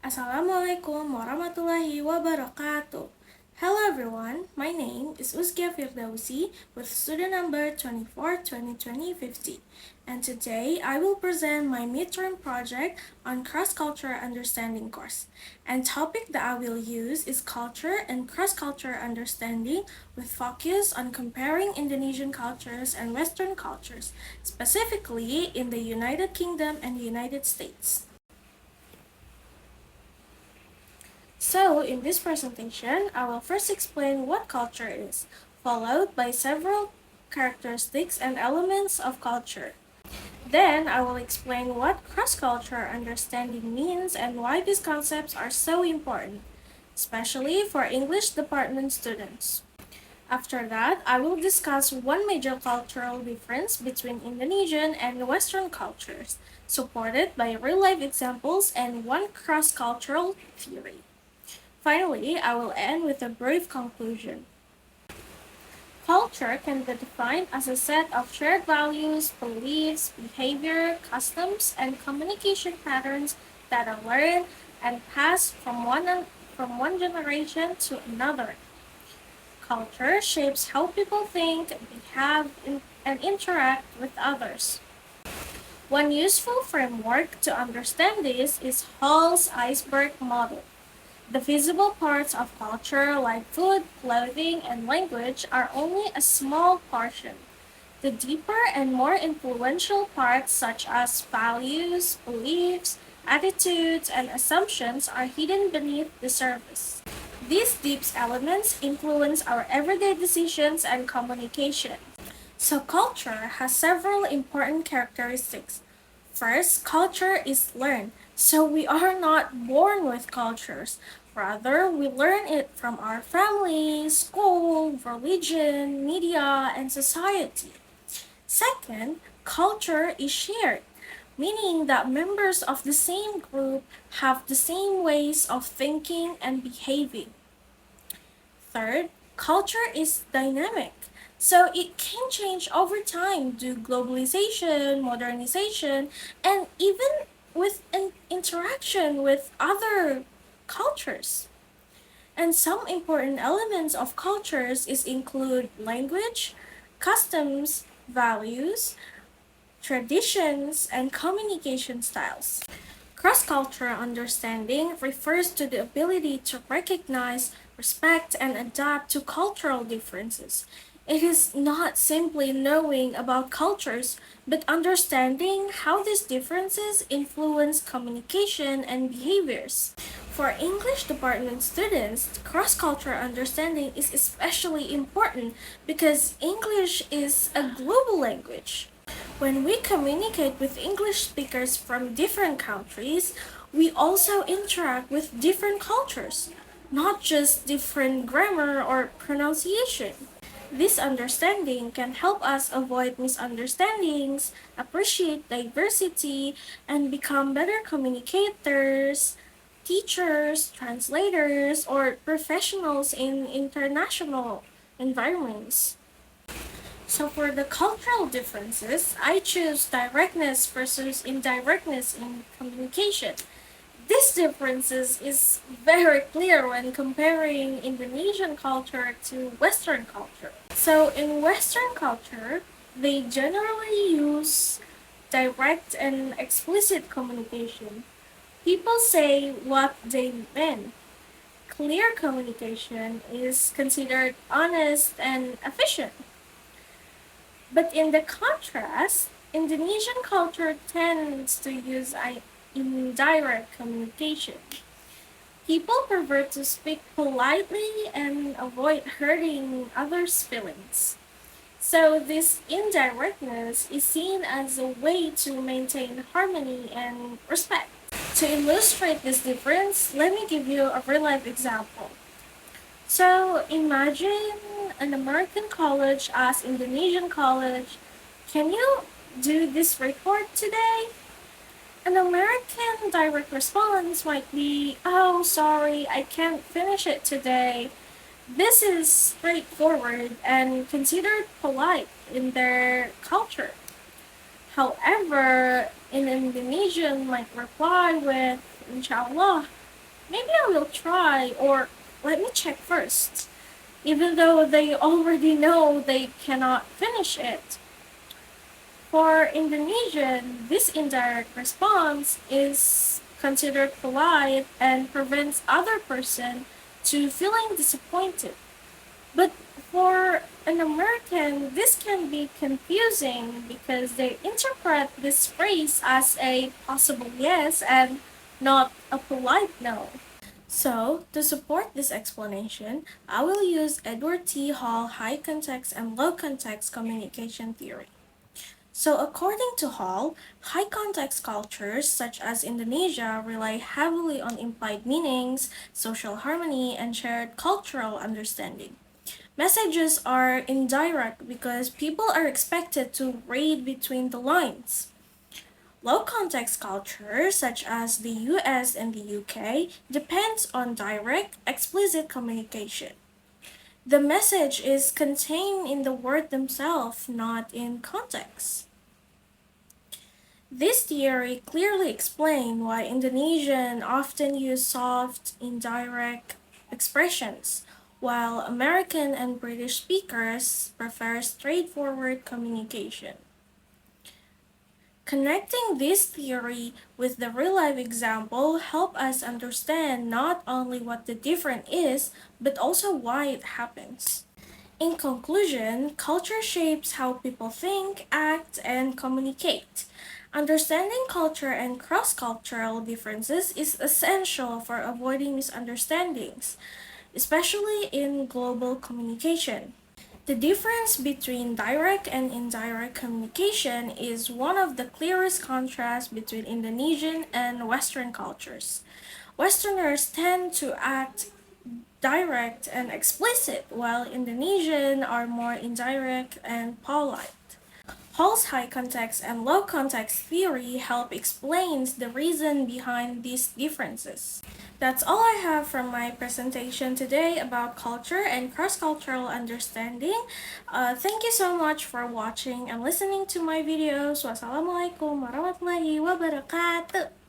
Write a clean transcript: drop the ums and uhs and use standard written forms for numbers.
Assalamualaikum warahmatullahi wabarakatuh. Hello everyone, my name is Uzkia Firdausi with student number 24-2020-50, and today I will present my midterm project on cross-cultural understanding course. And topic that I will use is culture and cross-cultural understanding with focus on comparing Indonesian cultures and Western cultures, specifically in the United Kingdom and United States. So, in this presentation, I will first explain what culture is, followed by several characteristics and elements of culture. Then, I will explain what cross-cultural understanding means and why these concepts are so important, especially for English department students. After that, I will discuss one major cultural difference between Indonesian and Western cultures, supported by real-life examples and one cross-cultural theory. Finally, I will end with a brief conclusion. Culture can be defined as a set of shared values, beliefs, behavior, customs, and communication patterns that are learned and passed from one generation to another. Culture shapes how people think, and interact with others. One useful framework to understand this is Hall's iceberg model. The visible parts of culture, like food, clothing, and language, are only a small portion. The deeper and more influential parts, such as values, beliefs, attitudes, and assumptions, are hidden beneath the surface. These deep elements influence our everyday decisions and communication. So, culture has several important characteristics. First, culture is learned. So, we are not born with cultures. Rather, we learn it from our family, school, religion, media, and society. Second, culture is shared, meaning that members of the same group have the same ways of thinking and behaving. Third, culture is dynamic. So it can change over time due to globalization, modernization, and even with an interaction with other cultures. And some important elements of cultures is include language, customs, values, traditions, and communication styles. Cross-cultural understanding refers to the ability to recognize, respect, and adapt to cultural differences. It is not simply knowing about cultures, but understanding how these differences influence communication and behaviors. For English department students, cross-cultural understanding is especially important because English is a global language. When we communicate with English speakers from different countries, we also interact with different cultures, not just different grammar or pronunciation. This understanding can help us avoid misunderstandings, appreciate diversity, and become better communicators, teachers, translators, or professionals in international environments. So for the cultural differences, I choose directness versus indirectness in communication. This differences is very clear when comparing Indonesian culture to Western culture. So in Western culture, they generally use direct and explicit communication. People say what they mean. Clear communication is considered honest and efficient. But in the contrast, Indonesian culture tends to use indirect communication. People prefer to speak politely and avoid hurting others' feelings. So, this indirectness is seen as a way to maintain harmony and respect. To illustrate this difference, let me give you a real life example. So imagine an American college as Indonesian college. Can you do this report today? An American direct response might be, "Oh, sorry, I can't finish it today." This is straightforward and considered polite in their culture. However, an Indonesian might reply with, "Inshallah," Maybe I will try, or let me check first, even though they already know they cannot finish it. For Indonesian, this indirect response is considered polite and prevents other person to feeling disappointed. But for an American, this can be confusing because they interpret this phrase as a possible yes and not a polite no. So, to support this explanation, I will use Edward T. Hall high context and low context communication theory. So, according to Hall, high context cultures such as Indonesia rely heavily on implied meanings, social harmony, and shared cultural understanding. Messages are indirect because people are expected to read between the lines. Low context cultures, such as the US and the UK, depends on direct, explicit communication. The message is contained in the word themselves, not in context. This theory clearly explains why Indonesians often use soft, indirect expressions, while American and British speakers prefer straightforward communication. Connecting this theory with the real-life example help us understand not only what the difference is, but also why it happens. In conclusion, culture shapes how people think, act, and communicate. Understanding culture and cross-cultural differences is essential for avoiding misunderstandings, especially in global communication. The difference between direct and indirect communication is one of the clearest contrasts between Indonesian and Western cultures. Westerners tend to act direct and explicit, while Indonesian are more indirect and polite. Hall's high context and low context theory help explains the reason behind these differences. That's all I have from my presentation today about culture and cross-cultural understanding. Thank you so much for watching and listening to my videos. Wassalamualaikum warahmatullahi wabarakatuh.